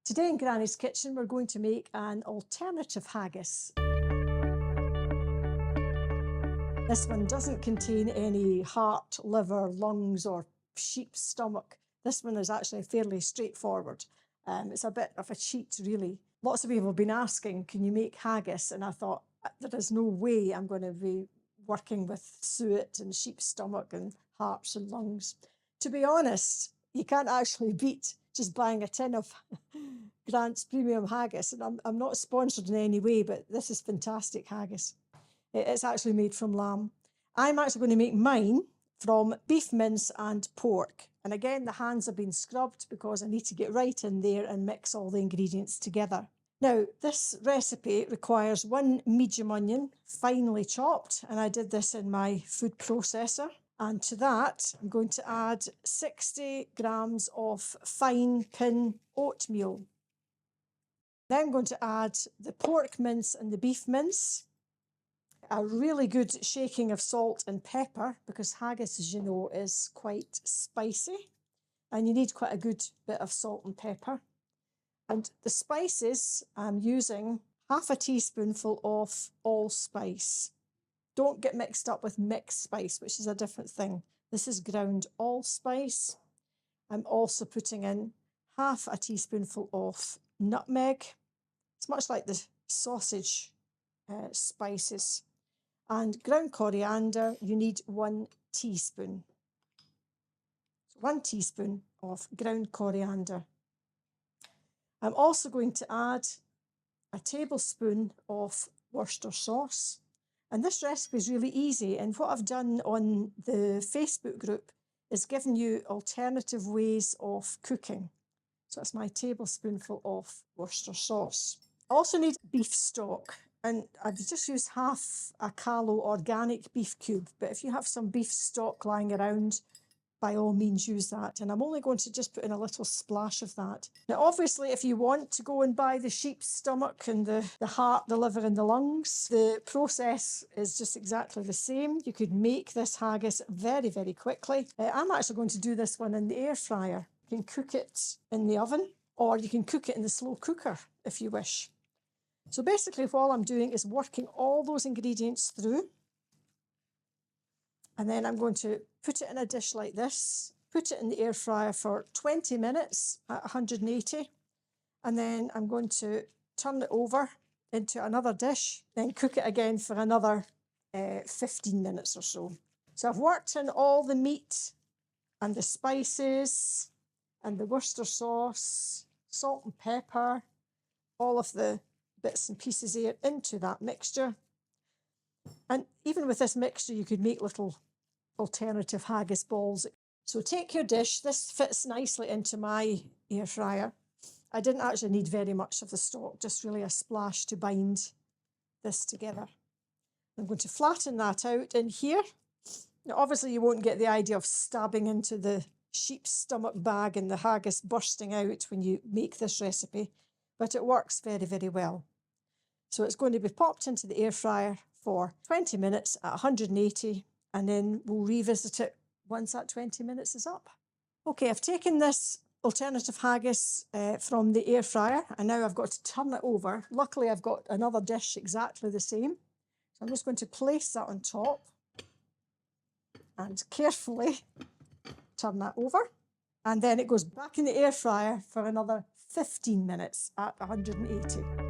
Today in Granny's Kitchen we're going to make an alternative haggis. This one doesn't contain any heart, liver, lungs or sheep's stomach. This one is actually fairly straightforward. It's a bit of a cheat really. Lots of people have been asking, can you make haggis? And I thought, there is no way I'm going to be working with suet and sheep's stomach and hearts and lungs. To be honest, you can't actually beat just buying a tin of Grant's Premium Haggis. And I'm not sponsored in any way, but this is fantastic haggis. It's actually made from lamb. I'm actually going to make mine from beef mince and pork. And again, the hands have been scrubbed because I need to get right in there and mix all the ingredients together. Now, this recipe requires 1 medium onion, finely chopped, and I did this in my food processor. And to that, I'm going to add 60 grams of fine pin oatmeal. Then I'm going to add the pork mince and the beef mince. A really good shaking of salt and pepper, because haggis, as you know, is quite spicy. And you need quite a good bit of salt and pepper. And the spices, I'm using half a teaspoonful of allspice. Don't get mixed up with mixed spice, which is a different thing. This is ground allspice. I'm also putting in half a teaspoonful of nutmeg. It's much like the sausage spices. And ground coriander, you need 1 teaspoon. So 1 teaspoon of ground coriander. I'm also going to add a tablespoon of Worcester sauce. And this recipe is really easy. And what I've done on the Facebook group is given you alternative ways of cooking. So that's my tablespoonful of Worcester sauce. I also need beef stock. And I've just used half a Callo organic beef cube. But if you have some beef stock lying around, by all means use that. And I'm only going to just put in a little splash of that. Now, obviously, if you want to go and buy the sheep's stomach and the heart, the liver and the lungs, the process is just exactly the same. You could make this haggis very, very quickly. I'm actually going to do this one in the air fryer. You can cook it in the oven, or you can cook it in the slow cooker if you wish. So basically, all I'm doing is working all those ingredients through. And then I'm going to put it in a dish like this, put it in the air fryer for 20 minutes at 180. And then I'm going to turn it over into another dish, then cook it again for another 15 minutes or so. So I've worked in all the meat and the spices and the Worcester sauce, salt and pepper, all of the bits and pieces here into that mixture. And even with this mixture, you could make little alternative haggis balls. So take your dish. This fits nicely into my air fryer. I didn't actually need very much of the stock, just really a splash to bind this together. I'm going to flatten that out in here. Now, obviously, you won't get the idea of stabbing into the sheep's stomach bag and the haggis bursting out when you make this recipe, but it works very, very well. So it's going to be popped into the air fryer for 20 minutes at 180. And then we'll revisit it once that 20 minutes is up. Okay, I've taken this alternative haggis from the air fryer, and now I've got to turn it over. Luckily, I've got another dish exactly the same. So I'm just going to place that on top and carefully turn that over. And then it goes back in the air fryer for another 15 minutes at 180.